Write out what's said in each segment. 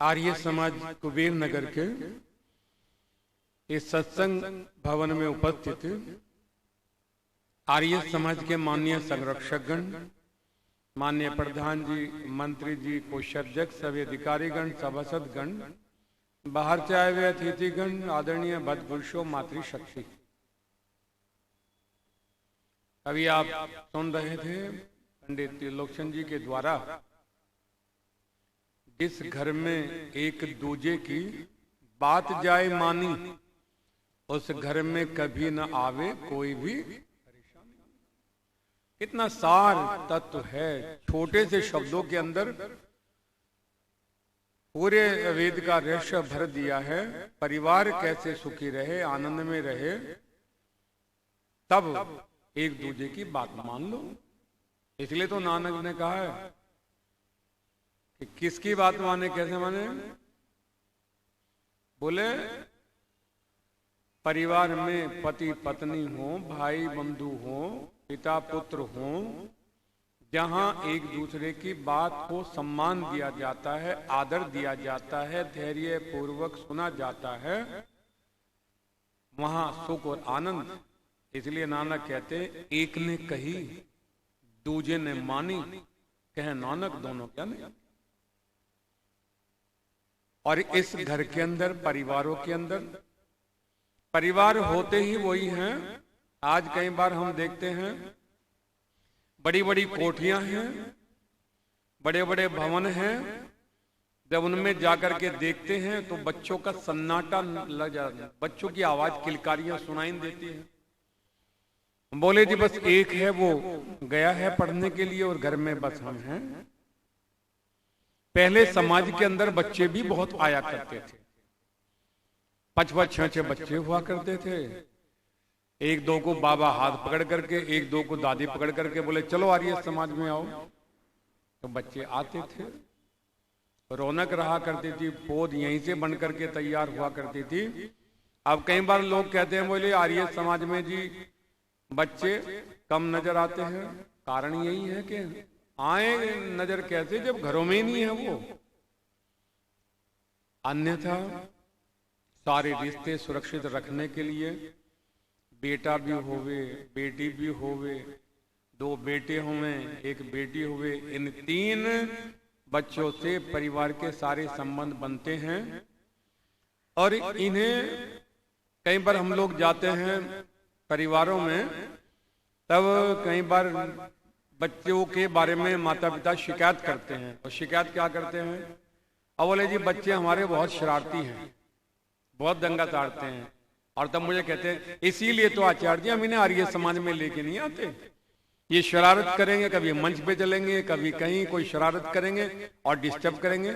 आर्य समाज कुबेर नगर के इस सत्संग भवन में उपस्थित आर्य समाज के माननीय संरक्षकगण, माननीय प्रधान जी, मंत्री जी, कोषाध्यक्ष, सभी अधिकारीगण, सभासदगण, बाहर से आए हुए अतिथिगण, आदरणीय भक्त पुरुषों, मातृशक्ति। अभी आप सुन रहे थे पंडित त्रिलोचन जी के द्वारा, जिस घर में एक दूजे की बात जाए मानी, उस घर में कभी न आवे कोई भी परेशानी। कितना सार तत्व है छोटे से शब्दों के अंदर, पूरे वेद का रहस्य भर दिया है। परिवार कैसे सुखी रहे, आनंद में रहे, तब एक दूजे की बात मान लो। इसलिए तो नानक ने कहा है कि किसकी बात माने, कैसे माने? बोले परिवार में पति पत्नी हो, भाई बंधु हो, पिता पुत्र हो, जहां एक दूसरे की बात को सम्मान दिया जाता है, आदर दिया जाता है, धैर्य पूर्वक सुना जाता है, वहां सुख और आनंद। इसलिए नानक कहते हैं, एक ने कही दूजे ने मानी, कहे नानक दोनों क्या नहीं। और इस घर के अंदर, परिवारों के अंदर, परिवार होते ही वही हैं। आज कई बार हम देखते हैं बड़ी बड़ी कोठियां हैं, बड़े बड़े भवन हैं, जब उनमें जाकर के देखते हैं तो बच्चों का सन्नाटा लग जाता है, बच्चों की आवाज, किलकारियां सुनाई देती है। बोले जी बस एक है, वो गया है पढ़ने के लिए और घर में बस हम हैं। पहले समाज के अंदर बच्चे भी बहुत आया करते थे, 5-5, 6-6 बच्चे हुआ करते थे। एक दो को बाबा हाथ पकड़ करके, एक दो को दादी पकड़ करके बोले चलो आर्य समाज में आओ, तो बच्चे आते थे। रौनक रहा करती थी, पौध यहीं से बन करके तैयार हुआ करती थी। अब कई बार लोग कहते हैं बोले आर्य समाज में जी बच्चे कम नजर आते हैं। कारण यही है कि आए नजर कैसे, जब घरों में ही नहीं है वो। अन्यथा सारे रिश्ते सुरक्षित रखने के लिए बेटा भी होवे, बेटी भी होवे, 2 बेटे होवे, 1 बेटी होवे, इन 3 बच्चों से परिवार के सारे संबंध बनते हैं। और इन्हें कई बार हम लोग जाते हैं परिवारों में, तब कई बार बच्चों के बारे में माता पिता शिकायत करते हैं। और शिकायत क्या करते हैं? अब बोले जी बच्चे हमारे बहुत शरारती हैं, बहुत दंगा ताड़ते हैं। और तब मुझे कहते हैं इसीलिए तो आचार्य जी हम इन्हें आर्य समाज में लेके नहीं आते। ये शरारत करेंगे, कभी मंच पे चलेंगे, कभी कहीं कोई शरारत करेंगे और डिस्टर्ब करेंगे।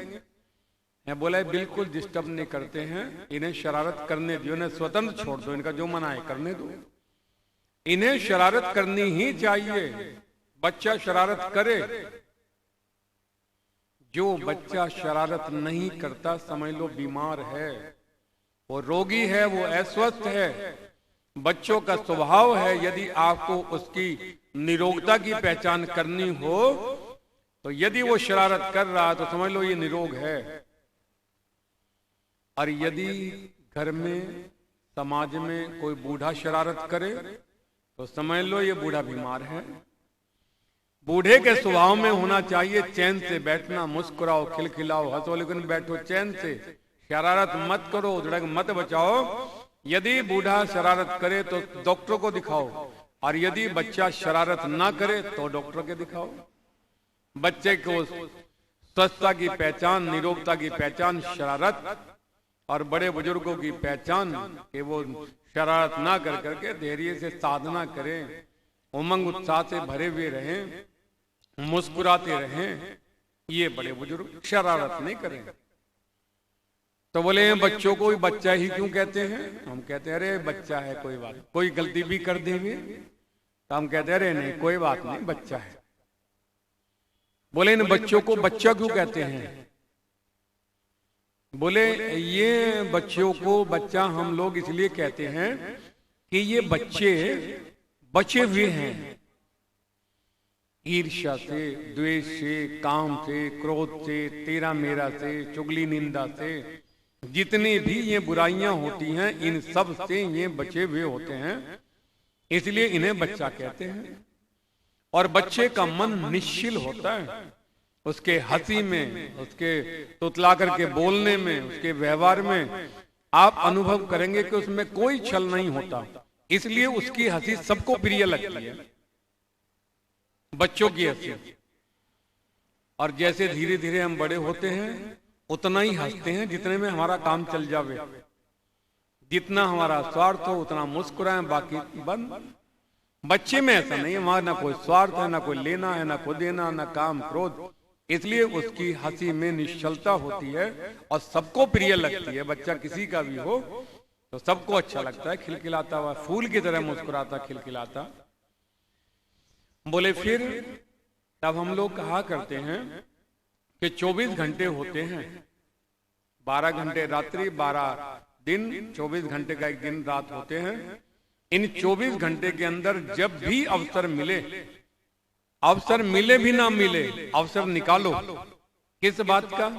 मैं बोला बिल्कुल डिस्टर्ब नहीं करते हैं, इन्हें शरारत करने दो, इन्हें स्वतंत्र छोड़ दो, इनका जो मना है करने दो। इन्हें शरारत करनी ही चाहिए। बच्चा शरारत करे, जो बच्चा शरारत नहीं करता समझ लो बीमार है, वो रोगी है, वो अस्वस्थ है। बच्चों का स्वभाव है, यदि आपको उसकी निरोगता की पहचान करनी हो तो यदि वो शरारत कर रहा है तो समझ लो ये निरोग है। और यदि घर में, समाज में कोई बूढ़ा शरारत करे तो समझ लो ये बूढ़ा बीमार है। बूढ़े के स्वभाव में होना चाहिए चैन से बैठना, मुस्कुराओ, खिलखिलाओ, हंसो, लेकिन बैठो चैन से, शरारत मत करो, धड़क मत बचाओ। यदि बूढ़ा शरारत करे तो डॉक्टर को दिखाओ, और यदि बच्चा शरारत ना करे तो डॉक्टर के दिखाओ। बच्चे को स्वस्थता की पहचान, निरोगता की पहचान शरारत, और बड़े बुजुर्गों की पहचान कि वो शरारत ना कर करके धैर्य से साधना करें, उमंग उत्साह से भरे हुए रहें, मुस्कुराते रहें। ये बड़े बुजुर्ग शरारत नहीं करें। तो बोले बच्चों को बच्चा ही क्यों कहते हैं? हम कहते हैं अरे बच्चा है, कोई बात, कोई गलती भी कर देंगे तो हम कहते हैं अरे नहीं कोई बात नहीं, बच्चा है। बोले इन बच्चों को बच्चा क्यों कहते हैं? बोले ये बच्चों को बच्चा हम लोग इसलिए कहते हैं कि ये बच्चे बचे हुए हैं, ईर्ष्या से, द्वेष से, काम से, क्रोध से, तेरा मेरा से, चुगली निंदा से, जितनी भी ये बुराइयां होती हैं इन सब से ये बचे हुए होते हैं, इसलिए इन्हें बच्चा कहते हैं। और बच्चे का मन निश्चल होता है, उसके हंसी में, उसके तुतला करके बोलने में, उसके व्यवहार में आप अनुभव करेंगे कि उसमें कोई छल नहीं होता, इसलिए उसकी हंसी सबको प्रिय लगती है, बच्चों की हंसी। और जैसे धीरे धीरे हम बड़े होते हैं उतना ही हंसते हैं जितने में हमारा काम चल जावे, जितना हमारा स्वार्थ हो उतना मुस्कुराएं, बाकी बंद। बच्चे में ऐसा नहीं है, वहां ना कोई स्वार्थ है, ना कोई लेना है, ना कोई देना, ना काम क्रोध, इसलिए उसकी हंसी में निश्चलता होती है और सबको प्रिय लगती है। बच्चा किसी का भी हो तो सबको अच्छा लगता है, खिलखिलाता हुआ फूल की तरह मुस्कुराता खिलखिलाता। बोले फिर तब हम लोग कहा करते हैं कि 24 घंटे होते हैं, 12 घंटे रात्रि 12 दिन, 24 घंटे का एक दिन रात होते हैं। इन 24 घंटे के अंदर जब भी अवसर मिले, अवसर मिले भी ना मिले, अवसर निकालो। किस बात का?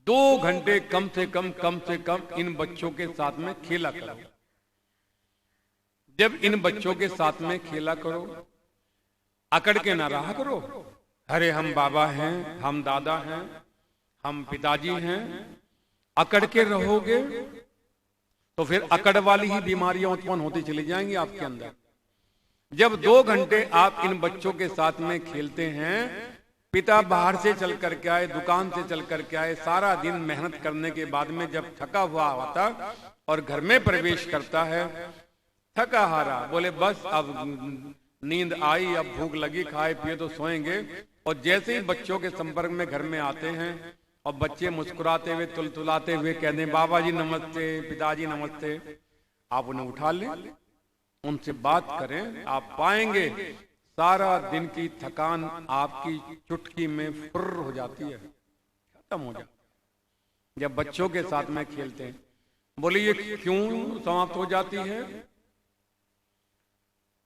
2 घंटे कम से कम इन बच्चों के साथ में खेला करो। जब इन बच्चों के साथ में खेला करो, अकड़ के ना रहा करो, अरे हम बाबा हैं, हम दादा हैं, हम पिताजी हैं, अकड़ के रहोगे तो फिर अकड़ वाली ही बीमारियां उत्पन्न होती चली जाएंगी आपके अंदर। जब 2 घंटे आप इन बच्चों के साथ में खेलते हैं, पिता बाहर से चल करके आए, दुकान से चल करके आए, सारा दिन मेहनत करने के बाद में जब थका हुआ होता और घर में प्रवेश करता है, थका हारा, बोले बस अब नींद आई, अब भूख लगी, खाए पिए तो सोएंगे। और जैसे ही बच्चों के संपर्क में घर में आते हैं और बच्चे मुस्कुराते हुए तुलतुलाते हुए कहते हैं बाबा जी नमस्ते, पिताजी नमस्ते, आप उन्हें उठा लें, उनसे बात करें, आप पाएंगे सारा दिन की थकान आपकी चुटकी में फुर्र हो जाती है, खत्म हो जाती जब बच्चों के साथ में खेलते हैं। बोले ये क्यों समाप्त हो जाती है?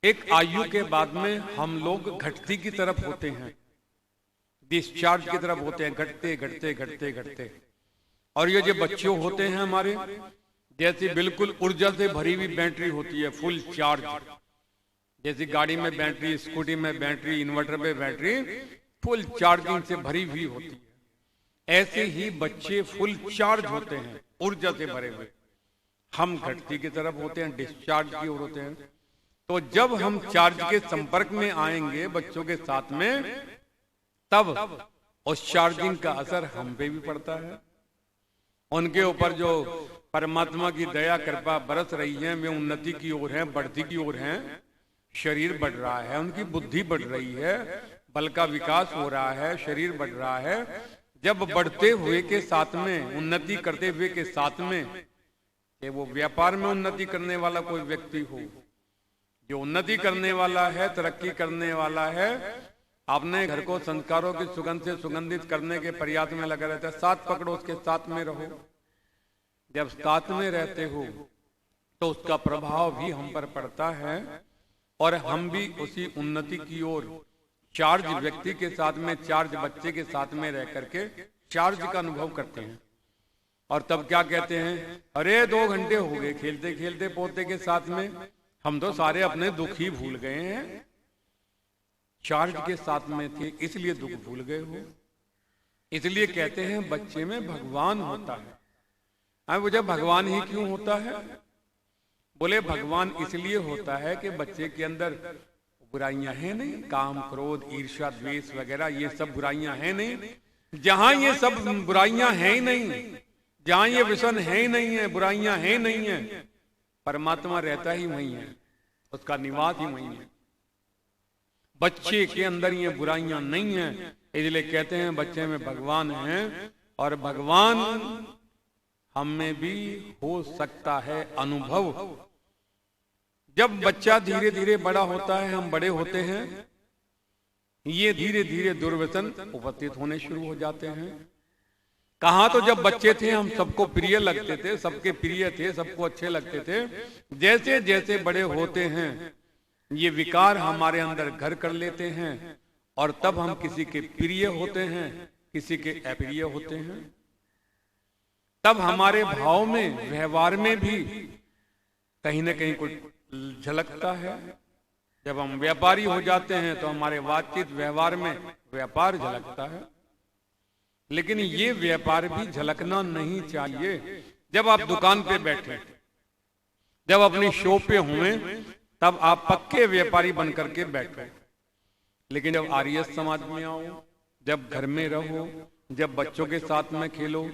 एक आयु के बाद में हम लोग घटती की तरफ होते हैं, डिस्चार्ज की तरफ होते हैं, घटते घटते घटते घटते। और ये जो बच्चे होते हैं हमारे, जैसे बिल्कुल ऊर्जा से भरी हुई बैटरी होती है, फुल चार्ज, जैसे गाड़ी में बैटरी, स्कूटी में बैटरी, इन्वर्टर पे बैटरी फुल चार्जिंग से भरी हुई होती है, ऐसे ही बच्चे फुल चार्ज होते हैं, ऊर्जा से भरे हुए। हम घटती की तरफ होते हैं, डिस्चार्ज की ओर होते हैं। तो जब हम चार्ज के संपर्क में आएंगे बच्चों के साथ में, तब उस चार्जिंग का असर हम पे भी पड़ता है। उनके ऊपर जो परमात्मा की दया कृपा बरस रही है, वे उन्नति की ओर है, बढ़ती की ओर है, शरीर बढ़ रहा है, उनकी बुद्धि बढ़ रही है, बल का विकास हो रहा है, शरीर बढ़ रहा है। जब बढ़ते हुए के साथ में, उन्नति करते हुए के साथ में, कि वो व्यापार में उन्नति करने वाला कोई व्यक्ति हो, जो उन्नति करने वाला है, तरक्की करने वाला है, अपने घर को संस्कारों की सुगंध से सुगंधित करने के प्रयास में लगा रहता है, साथ पकड़ो, उसके साथ में रहो। जब साथ में रहते हो तो उसका प्रभाव भी हम पर पड़ता है और हम भी उसी उन्नति की ओर चार्ज व्यक्ति के साथ में, चार्ज बच्चे के साथ में रह करके चार्ज का अनुभव करते हैं। और तब क्या कहते हैं, अरे 2 घंटे हो गए खेलते खेलते पोते के साथ में, हम तो सारे अपने दुख ही भूल गए हैं, चार्ज के साथ में थे इसलिए दुख भूल गए हो। इसलिए कहते हैं बच्चे में भगवान होता है। अब वो जब भगवान ही क्यों होता है? बोले भगवान इसलिए होता है कि बच्चे के अंदर बुराइयां हैं नहीं, काम क्रोध ईर्ष्या द्वेष वगैरह ये सब बुराइयां हैं नहीं। जहां ये सब बुराइयां हैं ही नहीं, जहां ये व्यसन है ही नहीं है, बुराइयां हैं नहीं है, परमात्मा रहता ही वहीं है, उसका निवास ही वहीं है। बच्चे के अंदर ये बुराइयां नहीं है, इसलिए कहते हैं बच्चे में भगवान है। और भगवान हम में भी हो सकता है अनुभव। जब बच्चा धीरे धीरे बड़ा होता है, हम बड़े होते हैं, ये धीरे धीरे दुर्व्यसन उपस्थित होने शुरू हो जाते हैं। कहाँ तो जब बच्चे थे हम सबको प्रिय लगते थे, सबके प्रिय थे, सबको अच्छे लगते थे। जैसे जैसे बड़े होते हैं ये विकार हमारे अंदर घर कर लेते हैं और तब हम किसी के प्रिय होते हैं, किसी के अप्रिय होते हैं। तब हमारे भाव में, व्यवहार में भी कहीं ना कहीं कुछ झलकता है। जब हम व्यापारी हो जाते हैं तो हमारे बातचीत व्यवहार में व्यापार झलकता है। लेकिन ये व्यापार भी झलकना नहीं चाहिए। जब आप दुकान पे बैठे, जब अपनी शॉप पे हुए, तब आप पक्के व्यापारी बन करके बैठो। लेकिन जब आर्य समाज में आओ, जब घर में रहो, जब बच्चों के साथ में खेलो,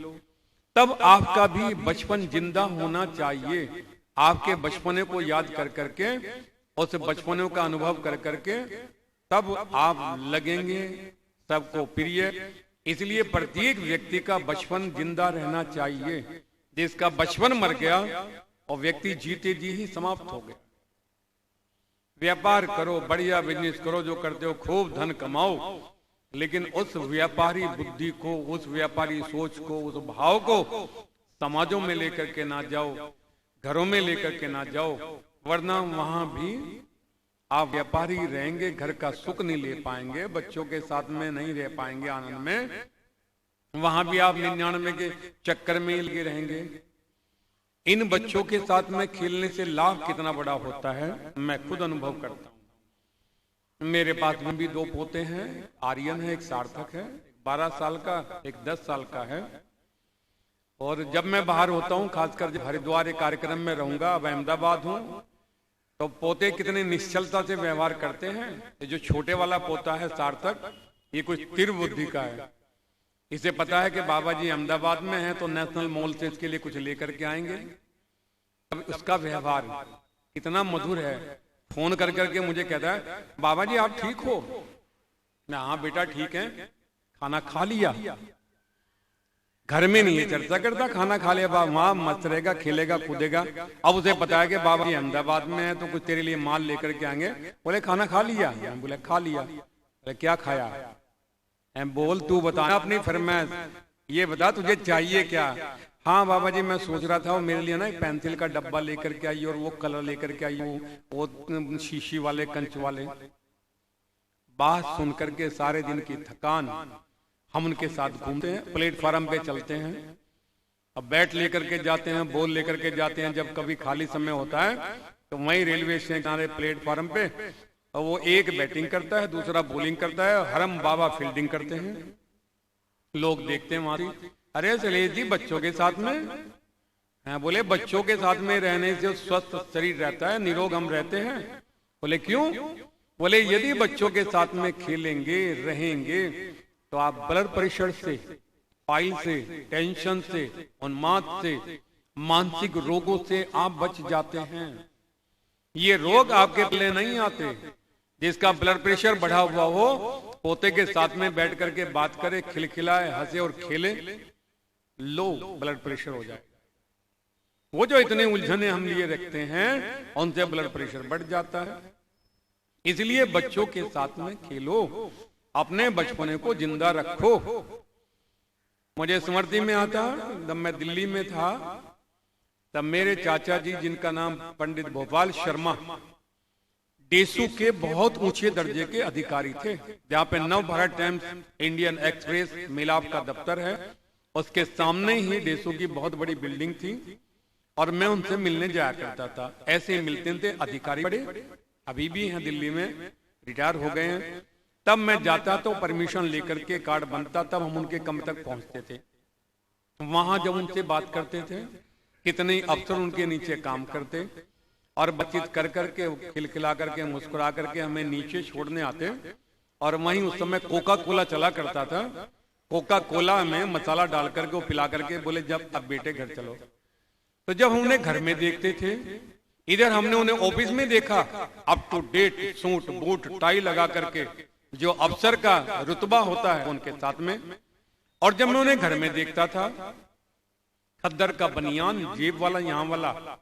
तब आपका भी बचपन जिंदा होना चाहिए। आपके बचपने को याद कर करके, उस बचपनों का अनुभव कर करके तब आप लगेंगे सबको प्रिय। इसलिए प्रत्येक व्यक्ति का बचपन जिंदा रहना चाहिए। जिसका बचपन मर गया और व्यक्ति जीते जी ही समाप्त हो गया। व्यापार करो, बढ़िया बिजनेस करो, जो करते हो खूब धन कमाओ, लेकिन उस व्यापारी बुद्धि को, उस व्यापारी सोच को, उस भाव को समाजों में लेकर के ना जाओ, घरों में लेकर के ना जाओ, वरना वहां भी आप व्यापारी रहेंगे, घर का सुख नहीं ले पाएंगे, बच्चों के साथ में नहीं रह पाएंगे आनंद में। वहां भी आप 99 के चक्कर में लगे रहेंगे। इन बच्चों के साथ में खेलने से लाभ कितना बड़ा होता है, मैं खुद अनुभव करता हूं। मेरे पास में भी 2 पोते हैं, आर्यन है, एक सार्थक है, 12 साल का, एक 10 साल का है। और जब मैं बाहर होता हूं, खासकर जब हरिद्वार एक कार्यक्रम में रहूंगा, अब अहमदाबाद हूं, तो पोते कितने निश्चलता से व्यवहार करते हैं। ये जो छोटे वाला पोता है सार्थक, ये कुछ तीव्र बुद्धि का है। इसे पता है कि बाबा जी अहमदाबाद में हैं तो नेशनल मॉल से इसके लिए कुछ लेकर के आएंगे। अब उसका व्यवहार इतना मधुर है, फोन कर करके मुझे कहता है, बाबा जी आप ठीक हो? मैं हाँ बेटा ठीक है। खाना खा लिया? घर में नहीं है चर्चा करता, खाना खा लिया, बाबा वहां मस्त रहेगा, खेलेगा कूदेगा। अब उसे पता है कि बाबा जी अहमदाबाद में है तो कुछ तेरे लिए माल लेकर के आएंगे। बोले खाना खा लिया? बोले खा लिया। बोले क्या खाया? बोल तू बता अपनी फरमाइश, ये बता तुझे चाहिए क्या? हाँ बाबा जी मैं सोच रहा था वो मेरे लिए ना एक पेंसिल का डब्बा लेकर के आई और वो कलर लेकर के आई, वो शीशी वाले, कंच वाले। बात सुन करके सारे दिन की थकान, हम उनके साथ घूमते हैं, प्लेटफार्म पे चलते हैं, अब बैट लेकर के जाते हैं, बॉल लेकर के जाते हैं। जब कभी खाली समय होता है तो वहीं रेलवे स्टेशन प्लेटफार्म पे, और वो एक बैटिंग करता है, दूसरा बॉलिंग करता है, हरम बाबा फील्डिंग करते हैं। लोग देखते हैं वहां, अरे सलेश जी बच्चों के साथ में। बोले बच्चों के साथ में रहने से स्वस्थ शरीर रहता है, निरोग हम रहते हैं। बोले क्यों? बोले यदि बच्चों के साथ में खेलेंगे, रहेंगे, तो आप ब्लड प्रेशर से, फाइल से, टेंशन से, उन्माद से, मानसिक रोगों से आप बच जाते हैं। ये रोग आपके लिए नहीं आते। जिसका ब्लड प्रेशर बढ़ा हुआ हो, पोते के साथ में बैठ करके बात करे, खिलखिलाए, हंसे और खेले, लो ब्लड प्रेशर हो जाए। वो जो इतने उलझने हम लिए रखते हैं, उनसे ब्लड प्रेशर बढ़ जाता है। इसलिए बच्चों के साथ में खेलो, अपने बचपने को जिंदा रखो। मुझे स्मृति में आता, जब मैं दिल्ली में था, तब मेरे चाचा जी, जिनका नाम पंडित भोपाल शर्मा, डेसू के बहुत ऊंचे दर्जे के अधिकारी थे। जहां पे नव भारत टाइम्स, इंडियन एक्सप्रेस, मिलाप का दफ्तर है, उसके सामने ही डेसू की बहुत बड़ी बिल्डिंग थी। और मैं उनसे मिलने जाया करता था। ऐसे मिलते थे अधिकारी, बड़े अभी भी हैं दिल्ली में, रिटायर हो गए हैं। तब मैं जाता तो परमिशन लेकर के कार्ड बनता, तब हम उनके कमरे तक पहुंचते थे। वहां जब उनसे बात करते थे, कितने अफसर उनके नीचे काम करते, और बातचीत कर करके, खिलखिला करके, मुस्कुरा करके हमें नीचे छोड़ने आते। और वहीं उस समय कोका कोला चला करता था, कोका कोला में मसाला डाल करके वो पिला करके बोले जब अब बेटे घर चलो। तो जब हम उन्हें घर में देखते थे, इधर हमने उन्हें ऑफिस में देखा, up to date suit boot tie लगा करके, जो अफसर का रुतबा होता है उनके साथ में। और जब मैं उन्हें घर में देखता था, खद्दर का बनियान, जेब वाला यहाँ वाला,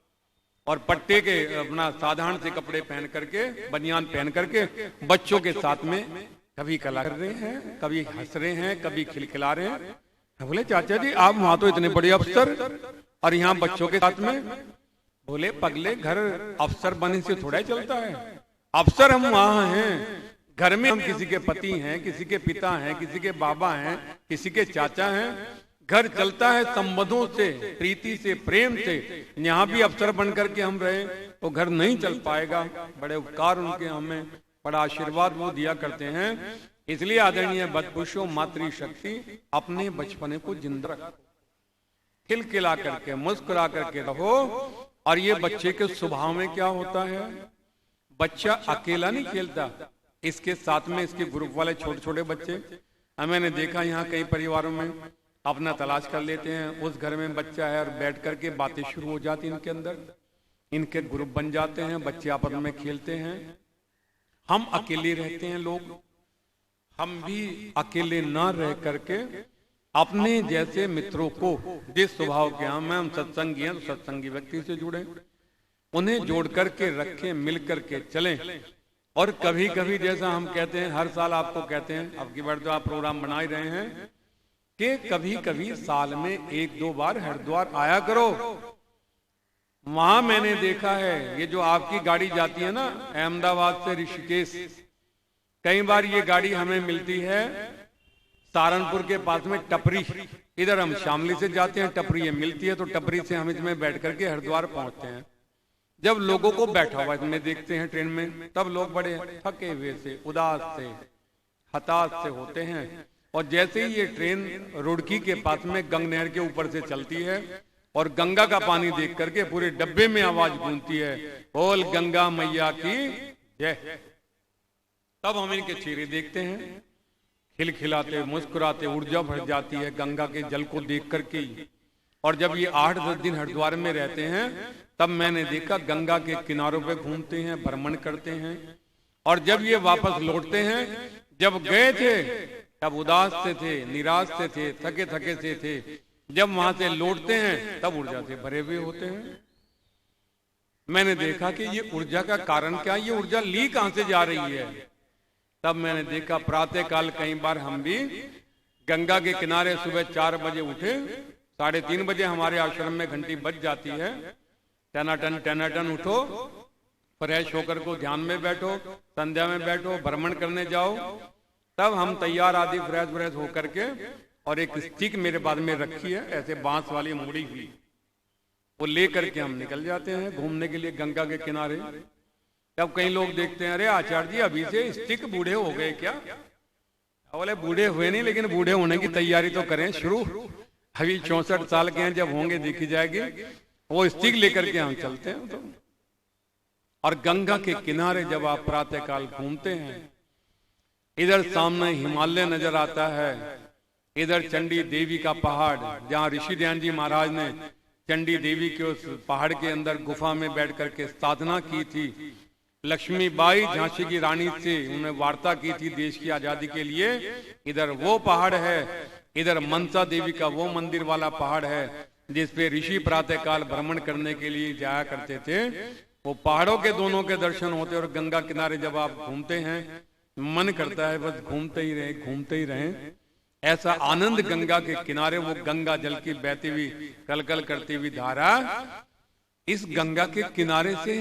और पट्टे के अपना साधारण से कपड़े पहन करके, बनियान पहन करके, बच्चों के साथ में कभी कला कर रहे हैं, कभी हंस रहे हैं, कभी खिलखिला रहे हैं। बोले चाचा जी आप वहां तो इतने बड़े अफसर, और यहाँ बच्चों के साथ में। बोले पगले, घर अफसर बनने से थोड़ा ही चलता है। अफसर हम वहां हैं, घर में हम किसी के पति हैं, किसी के पिता हैं, किसी के बाबा हैं, किसी के चाचा हैं। घर चलता है संबंधों से, प्रीति से, प्रेम से। यहाँ भी अफसर बन करके हम रहे तो घर नहीं चल पाएगा। बड़े उपकार उनके हमें बड़ा आशीर्वाद वो दिया करते हैं। इसलिए आदरणीय बदपुरुषों, मातृशक्ति अपने बचपने को जिंदा रखो, खिलखिला करके मुस्कुरा करके रहो। और ये बच्चे के स्वभाव में क्या होता है, बच्चा अकेला नहीं खेलता, इसके साथ में इसके ग्रुप वाले छोटे छोटे बच्चे। मैंने देखा यहाँ कई परिवारों में अपना तलाश कर लेते हैं, उस घर में बच्चा है और बैठ करके बातें शुरू हो जाती इनके अंदर, इनके ग्रुप बन जाते हैं, बच्चे आपस में खेलते हैं। हम अकेले रहते हैं लोग, हम भी अकेले ना रह करके अपने जैसे मित्रों को, जिस स्वभाव के हम सत्संगी हैं तो सत्संगी व्यक्ति से जुड़े, उन्हें जोड़ करके रखें, मिल करके चलें। और कभी कभी जैसा हम कहते हैं, हर साल आपको कहते हैं, अब की बार तो आप प्रोग्राम बना ही रहे हैं कि कभी कभी साल में 1-2 बार हरिद्वार आया करो। वहां मैंने देखा है, ये जो आपकी गाड़ी जाती है ना अहमदाबाद से ऋषिकेश, कई बार ये गाड़ी हमें मिलती है सहारनपुर के पास में टपरी। इधर हम शामली से जाते हैं, टपरी ये मिलती है, तो टपरी से हम इसमें बैठ करके हरिद्वार पहुंचते हैं। जब लोगों को बैठा हुआ इसमें देखते हैं ट्रेन में, तब लोग बड़े थके हुए से, उदास से, हताश से होते हैं। और जैसे ही ये ट्रेन रुड़की के पास में गंग नहर के ऊपर से चलती है और गंगा का पानी देख करके पूरे डब्बे में आवाज गूंजती है, बोल गंगा मैया की जय। तब हम इनके चेहरे देखते हैं, खिलखिलाते, मुस्कुराते, ऊर्जा भर जाती है गंगा के जल को देख करके। और जब ये 8-10 दिन हरिद्वार में रहते हैं, तब मैंने देखा गंगा के किनारों पे घूमते हैं, भ्रमण करते हैं। और जब ये वापस लौटते हैं, जब गए थे तब उदास से थे, निराश से थे, थके थके से थे। जब वहां से लौटते हैं तब ऊर्जा से भरे हुए होते हैं। मैंने देखा कि ये ऊर्जा का कारण क्या, ये ऊर्जा ली कहां से जा रही है। तब मैंने देखा प्रातः काल कई बार हम भी गंगा के किनारे सुबह 4 बजे उठे, 3:30 बजे हमारे आश्रम में घंटी बज जाती है, टनाटन उठो, फ्रेश होकर को ध्यान में बैठो, संध्या में बैठो, भ्रमण करने जाओ। तब हम तैयार आदि फ्रेश होकर के, और एक स्टिक मेरे बाद में रखी है ऐसे बांस वाली मुड़ी हुई, वो लेकर के हम निकल जाते हैं घूमने के लिए गंगा के किनारे। तब कई लोग देखते हैं, अरे आचार्य जी अभी से स्टिक बूढ़े हो गए क्या? बोले बूढ़े हुए नहीं, लेकिन बूढ़े होने की तैयारी तो करें शुरू। अभी 64 साल के हैं, जब होंगे देखी जाएगी। वो स्टिक लेकर के हम चलते हैं तो। और गंगा के किनारे जब आप प्रातः काल घूमते हैं, इधर सामने हिमालय नजर आता है, इधर चंडी देवी का पहाड़, जहाँ ऋषि दयान जी महाराज ने चंडी देवी के उस पहाड़ के अंदर गुफा में बैठ करके साधना की थी। लक्ष्मीबाई झांसी की रानी से उन्होंने वार्ता की थी देश की आजादी के लिए। इधर वो पहाड़ है, इधर मनसा देवी का वो मंदिर वाला पहाड़ है, जिसपे ऋषि प्रातः काल भ्रमण करने के लिए जाया करते थे। वो पहाड़ों के दोनों के दर्शन होते, और गंगा किनारे जब आप घूमते हैं, मन करता है बस घूमते ही रहें। ऐसा आनंद गंगा के किनारे, वो गंगा जल की बहती हुई कलकल करती हुई धारा, इस गंगा के किनारे से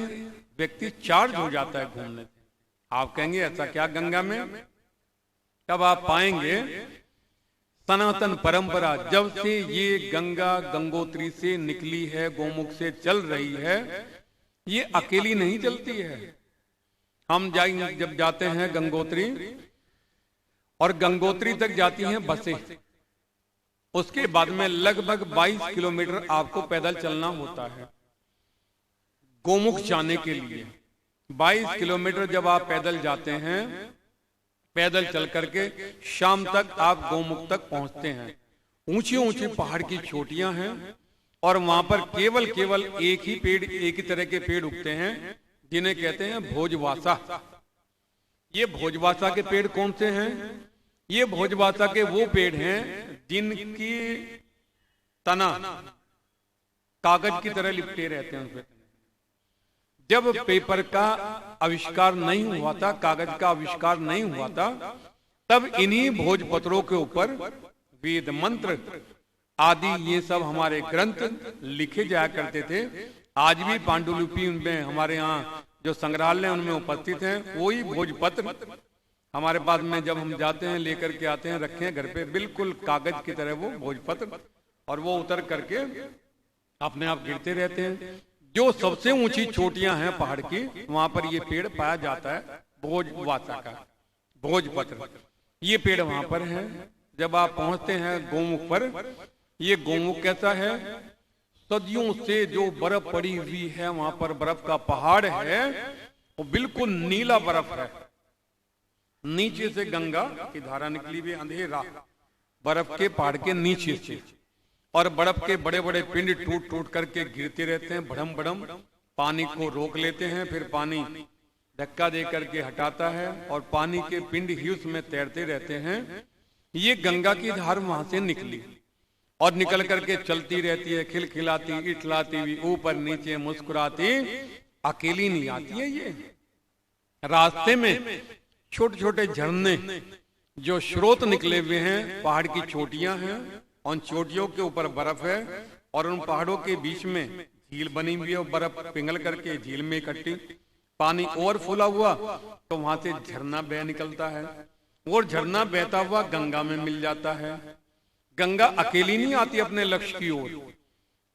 व्यक्ति चार्ज हो जाता है घूमने से। आप कहेंगे ऐसा क्या गंगा में? तब आप पाएंगे सनातन परंपरा जब से ये गंगा गंगोत्री से निकली है, गोमुख से चल रही है, ये अकेली नहीं चलती है। हम जब जाते हैं गंगोत्री, और गंगोत्री तक जाती हैं बसें, उसके बाद में लगभग 22 किलोमीटर आपको पैदल चलना होता है गोमुख जाने के लिए। 22 किलोमीटर जब आप पैदल जाते हैं, पैदल चल करके शाम तक आप गोमुख तक पहुंचते हैं। ऊंची ऊंची पहाड़ की चोटियां हैं, और वहां पर केवल एक ही तरह के पेड़ उगते हैं, जिन्हें कहते हैं भोजवासा। ये भोजवासा के पेड़ कौन से हैं? ये भोजवासा के वो पेड़ हैं जिनकी तना कागज की तरह लिपटे रहते हैं उसपे। जब पेपर का आविष्कार नहीं हुआ था, कागज का आविष्कार नहीं हुआ था, तब इन्हीं भोजपत्रों के ऊपर वेद मंत्र आदि ये सब हमारे ग्रंथ लिखे जाया करते थे। आज भी पांडुलिपि में हमारे यहाँ जो संग्रहालय उनमें उपस्थित हैं, वही भोजपत्र हमारे पास में जब हम जाते हैं लेकर के आते हैं, रखे हैं घर पे, बिल्कुल कागज की तरह वो भोजपत्र, और वो उतर करके अपने आप गिरते रहते हैं। जो सबसे ऊंची चोटियां हैं पहाड़ की, वहां पर ये पेड़ पाया जाता है, भोजवासा का भोजपत्र, ये पेड़ वहां पर है। जब आप पहुंचते हैं गोमुख पर, ये गोमुख कैसा है, सदियों से जो बर्फ पड़ी हुई है, वहां पर बर्फ का पहाड़ है, वो बिल्कुल नीला बर्फ है। नीचे से गंगा की धारा निकली हुई, अंधेरा बर्फ के पहाड़ के नीचे से, और बर्फ के बड़े बड़े पिंड टूट टूट करके गिरते रहते हैं, भड़म भड़म, पानी को रोक लेते हैं, फिर पानी धक्का दे करके हटाता है, और पानी के पिंड ही उसमें तैरते रहते हैं। ये गंगा की धार वहां से निकली और निकल करके चलती रहती है, खिलखिलाती, इठलाती हुई, ऊपर नीचे मुस्कुराती, अकेली नहीं आती है। ये रास्ते में छोटे छोटे झरने, जो स्रोत निकले हुए हैं, पहाड़ की चोटियां हैं, उन चोटियों के ऊपर बर्फ है, और उन पहाड़ों के बीच में झील बनी हुई है, बर्फ पिघल करके झील में इकट्ठी, पानी और फूला हुआ तो वहां से झरना बह निकलता है, और झरना बहता हुआ गंगा में मिल जाता है। गंगा अकेली नहीं आती अपने लक्ष्य की ओर,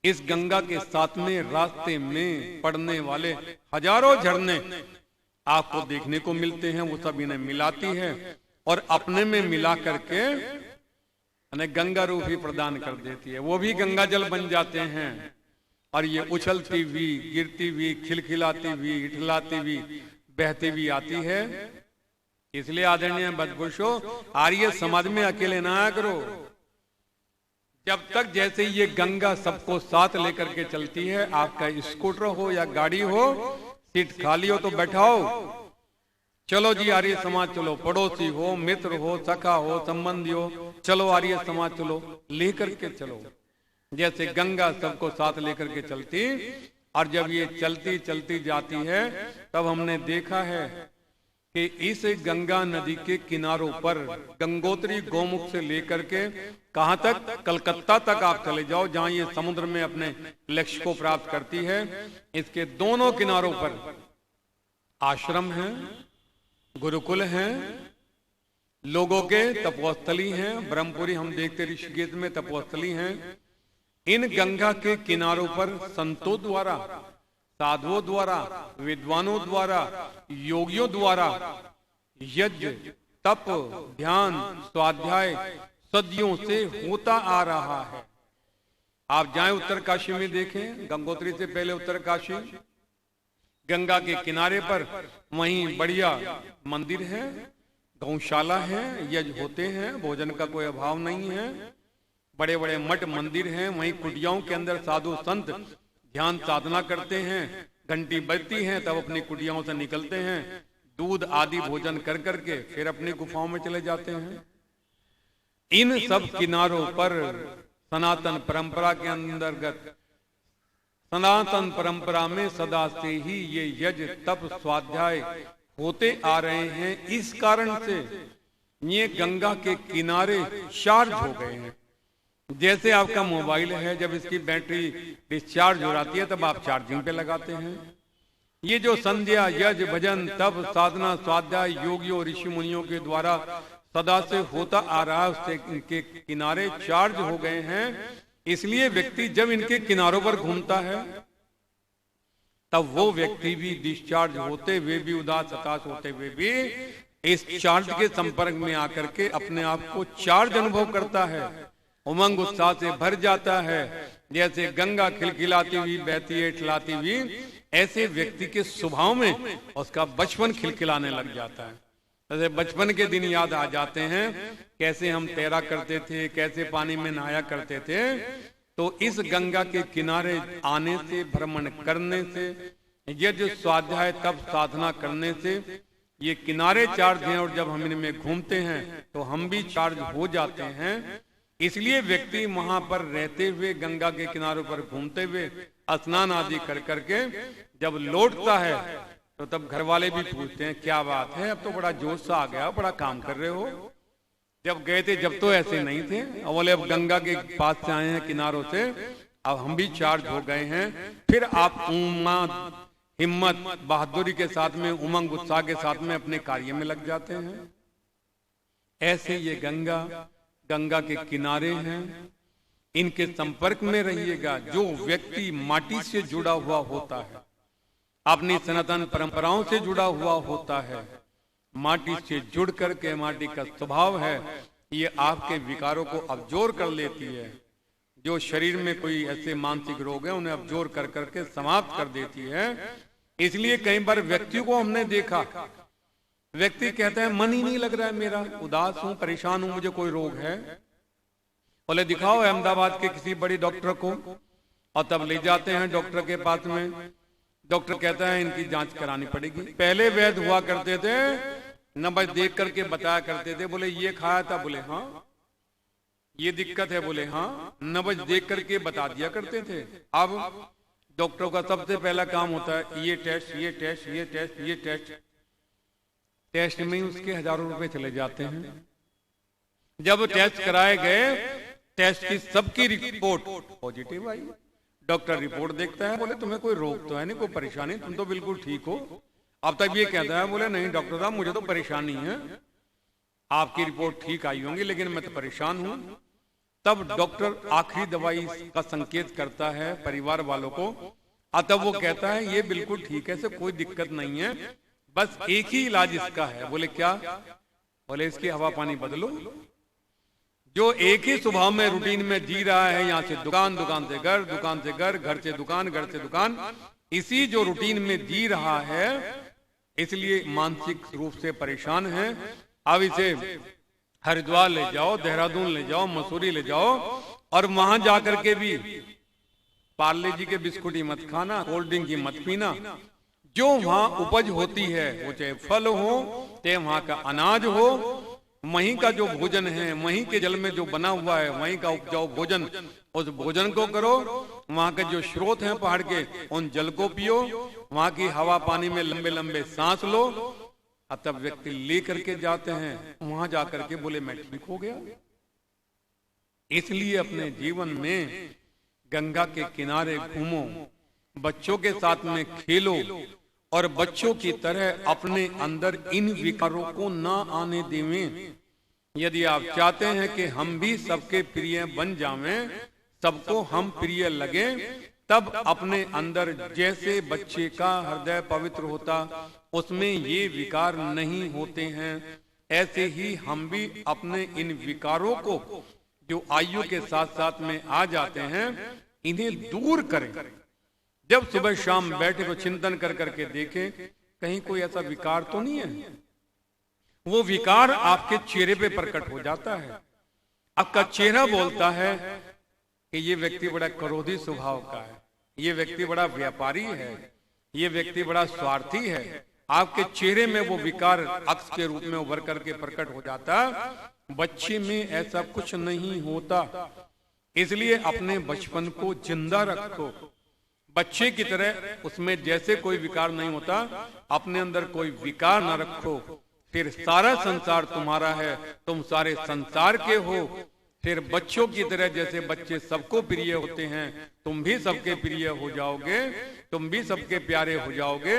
इस गंगा के साथ में रास्ते में पड़ने वाले हजारों झरने आपको देखने को मिलते हैं, वो सब इन्हें मिलाती है और अपने में मिला करके गंगा रूप ही प्रदान कर देती है। वो भी गंगा जल बन जाते हैं, और ये उछलती हुई, गिरती हुई, खिलखिलाती हुई, इठलाती हुई, बहती हुई आती है। इसलिए आदरणीय बदपुरुषों, आर्य समाज में अकेले ना आया करो। जब तक जैसे ये गंगा सबको साथ लेकर के चलती है, आपका स्कूटर हो या गाड़ी हो, सीट खाली हो तो बैठाओ, चलो जी आर्य समाज चलो, पड़ोसी हो, मित्र हो, सखा हो, संबंधी हो, चलो आर्य समाज चलो, लेकर के चलो। जैसे गंगा सबको साथ लेकर के चलती, और जब ये चलती चलती जाती है, तब हमने देखा है कि इस गंगा नदी के किनारों पर गंगोत्री गोमुख से लेकर के कहां तक, कलकत्ता तक आप चले जाओ, जहां ये समुद्र में अपने लक्ष्य को प्राप्त करती है। इसके दोनों किनारों पर आश्रम हैं, गुरुकुल हैं, लोगों के तपोस्थली हैं, ब्रह्मपुरी हम देखते ऋषिकेश में तपोस्थली हैं। इन गंगा के किनारों पर संतों द्वारा, साधुओं द्वारा, विद्वानों द्वारा, योगियों द्वारा यज्ञ, तप, ध्यान, स्वाध्याय सदियों से होता आ रहा है। आप जाएं उत्तरकाशी में देखें, गंगोत्री से पहले उत्तरकाशी, गंगा के किनारे पर वहीं बढ़िया मंदिर है, गौशाला है, यज्ञ होते हैं, भोजन का कोई अभाव नहीं है, बड़े बड़े मठ मंदिर हैं, वहीं कुटियाओं के अंदर साधु संत ध्यान साधना करते हैं, घंटी बजती है तब अपनी कुटियाओं से निकलते हैं, दूध आदि भोजन कर करके फिर अपनी गुफाओं में चले जाते हैं। इन सब किनारों पर सनातन परंपरा के अंतर्गत, सनातन परंपरा में सदा से ही ये यज्ञ, तप, स्वाध्याय होते आ रहे हैं। इस कारण से ये गंगा के किनारे चार्ज हो गए हैं। जैसे आपका मोबाइल है, जब इसकी बैटरी डिस्चार्ज हो जाती है तब आप चार्जिंग पे लगाते हैं। ये जो संध्या, यज्ञ, भजन, तप, साधना, स्वाध्याय योगियों, ऋषि मुनियों के द्वारा सदा से होता आ रहा है, उससे इनके किनारे चार्ज हो गए हैं। इसलिए व्यक्ति जब इनके किनारों पर घूमता है, तब वो व्यक्ति भी डिस्चार्ज होते हुए भी, उदास हताश होते हुए भी इस चार्ज के संपर्क में आकर के अपने आप को चार्ज अनुभव करता है, उमंग उत्साह से भर जाता है। जैसे गंगा खिलखिलाती हुई बहती है, इठलाती हुई, ऐसे व्यक्ति के स्वभाव में उसका बचपन खिलखिलाने लग जाता है। जैसे बचपन के दिन याद आ जाते हैं, कैसे हम तैरा करते थे, कैसे पानी में नहाया करते थे। तो इस गंगा के किनारे आने से, भ्रमण करने से, यज्ञ, स्वाध्याय, तप, साधना करने से ये किनारे चार्ज हैं, और जब हम इनमें घूमते हैं तो हम भी चार्ज हो जाते हैं। इसलिए व्यक्ति वहां पर रहते हुए, गंगा के किनारों पर घूमते हुए, स्नान आदि कर करके जब लौटता है तो तब घर वाले भी पूछते हैं, क्या बात है, अब तो बड़ा जोश सा आ गया, बड़ा काम कर रहे हो, जब गए थे जब तो ऐसे नहीं थे। और बोले अब गंगा के पास से आए हैं किनारों से, अब हम भी चार्ज हो गए हैं। फिर आप हिम्मत, बहादुरी के साथ में, उमंग उत्साह के साथ में अपने कार्य में लग जाते हैं। ऐसे ये गंगा, गंगा के किनारे हैं, इनके संपर्क में रहिएगा। जो व्यक्ति माटी से जुड़ा हुआ होता है, अपनी सनातन परंपराओं से जुड़ा हुआ होता है, माटी से जुड़ करके, माटी का स्वभाव है, ये आपके विकारों को अब्जोर कर लेती है। जो शरीर में कोई ऐसे मानसिक रोग है उन्हें अब्जोर कर करके समाप्त कर देती है। इसलिए कई बार व्यक्ति को हमने देखा, व्यक्ति कहता है मन ही नहीं लग रहा है मेरा, उदास हूं, परेशान हूं, मुझे कोई रोग है। बोले दिखाओ अहमदाबाद के किसी बड़े डॉक्टर को, और तब ले जाते हैं डॉक्टर के पास में। डॉक्टर कहता है इनकी जांच करानी पड़ेगी। पहले वैद्य हुआ करते थे, नंबर देख करके बताया करते थे, बोले ये खाया था, बोले हाँ, ये दिक्कत है, बोले हाँ, नब्ज देख करके बता दिया करते थे। अब डॉक्टरों का सबसे पहला काम होता है ये टेस्ट, ये टेस्ट, ये टेस्ट, ये टेस्ट। टेस्ट में उसके हजारों रुपए चले जाते हैं। जब टेस्ट कराए गए, टेस्ट की सबकी रिपोर्ट पॉजिटिव आई। डॉक्टर रिपोर्ट देखता है, बोले तुम्हें कोई रोग तो है नहीं, कोई परेशानी, तुम तो बिल्कुल ठीक हो। अब तक ये कहता है, बोले नहीं डॉक्टर साहब मुझे तो परेशानी है, आपकी रिपोर्ट ठीक आई होंगी लेकिन मैं तो परेशान हूं। तब डॉक्टर आखिरी दवाई का संकेत करता है परिवार वालों को, और तब वो कहता है ये बिल्कुल ठीक है, कोई दिक्कत नहीं है, बस एक ही इलाज इसका है। बोले क्या? बोले इसकी हवा पानी बदलो। जो एक ही स्वभाव में रूटीन में जी रहा है, यहाँ से दुकान, दुकान से घर, दुकान से घर, घर से दुकान, घर से दुकान, इसी जो रूटीन में जी रहा है, इसलिए मानसिक रूप से परेशान है। अब इसे हरिद्वार ले जाओ, देहरादून ले जाओ, मसूरी ले जाओ, और वहां जाकर के भी पार्ले जी के बिस्कुट ही मत खाना, कोल्ड ड्रिंक ही मत पीना। जो वहां उपज होती है, वो चाहे फल हो, चाहे वहां का अनाज हो, वहीं का जो भोजन है, वहीं के जल में जो बना हुआ है, वहीं का उपजाऊ भोजन, उस भोजन को करो। वहां के जो स्रोत हैं पहाड़ के, उन जल को पियो, वहां की हवा पानी में लंबे लंबे सांस लो। तब व्यक्ति लेकर के जाते हैं, वहां जाकर के बोले मैं ठीक हो गया। इसलिए अपने जीवन में गंगा के किनारे घूमो, बच्चों के साथ में खेलो, और बच्चों की तरह अपने अंदर इन विकारों को ना आने देवें। यदि आप चाहते हैं कि हम भी सबके प्रिय बन जावें, सबको हम प्रिय लगे, तब अपने अंदर जैसे बच्चे का हृदय पवित्र होता, उसमें ये विकार नहीं होते हैं, ऐसे ही हम भी अपने इन विकारों को जो आयु के साथ साथ में आ जाते हैं, इन्हें दूर करें। जब सुबह शाम बैठे को चिंतन कर करके देखें, कहीं कोई ऐसा विकार तो नहीं है। वो विकार आपके चेहरे पे प्रकट हो जाता है। आपका चेहरा बोलता है कि ये व्यक्ति बड़ा क्रोधी स्वभाव का है, ये व्यक्ति बड़ा व्यापारी है, ये व्यक्ति बड़ा स्वार्थी है। आपके चेहरे में वो विकार अक्स के रूप में उभर करके प्रकट हो जाता। बच्चे में ऐसा कुछ नहीं होता। इसलिए अपने बचपन को जिंदा रखो, बच्चे की तरह उसमें जैसे कोई विकार नहीं होता, अपने अंदर कोई विकार न रखो। फिर सारा संसार तुम्हारा है, तुम सारे संसार के हो। फिर बच्चों की तरह जैसे बच्चे सबको प्रिय होते हैं, तुम भी सबके प्रिय हो जाओगे, तुम भी सबके प्यारे हो जाओगे।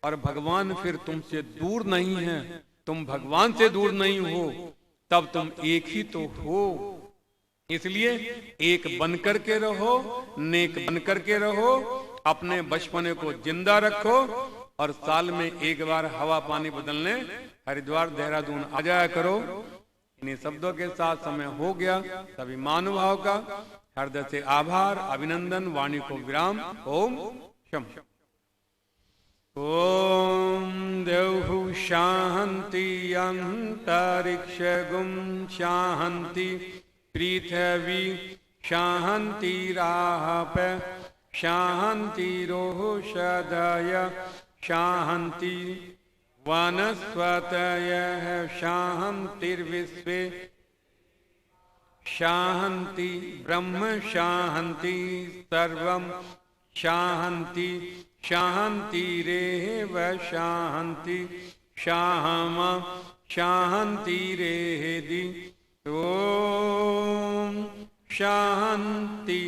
और भगवान फिर तुमसे दूर नहीं है, तुम भगवान से दूर नहीं हो, तब तुम एक ही तो हो। इसलिए एक बनकर के रहो, नेक बनकर के रहो, अपने बचपने को जिंदा रखो, और साल में एक बार हवा पानी बदलने हरिद्वार देहरादून आ जाया करो। इन्हीं शब्दों के साथ समय हो गया। सभी महानुभाव का हृदय से आभार, अभिनंदन। वाणी को विराम। ओम शम। ओम देवहु शांति, अंतरिक्ष गुम शांति, पृथ्वी शांतिराप शांतिरोषधय शांति, वनस्पतयः शांतिर्विश्वे शांति, ब्रह्म शांति, सर्वं शांति, शांतिरेव शांति, शामा शांतिरेधि। ओम शांति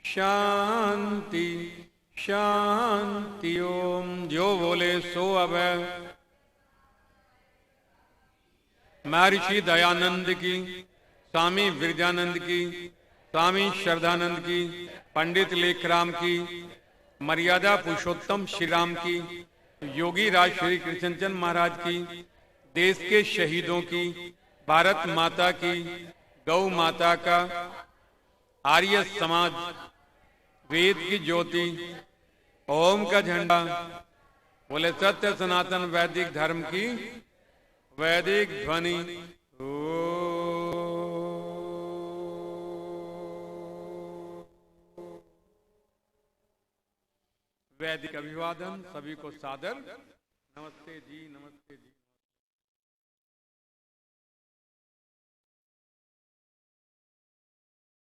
शांति शांति। ओम जो बोले सो अब महर्षि दयानंद की, स्वामी विरजानंद की, स्वामी श्रद्धानंद की, पंडित लेखराम की, मर्यादा पुरुषोत्तम श्री राम की, योगी राज श्री कृष्णचंद महाराज की, देश के शहीदों की, भारत माता की, गौ माता का, आर्य समाज, वेद की ज्योति, ओम का झंडा, बोले सत्य सनातन वैदिक धर्म की वैदिक ध्वनि। वैदिक अभिवादन, सभी को सादर नमस्ते जी, नमस्ते जी।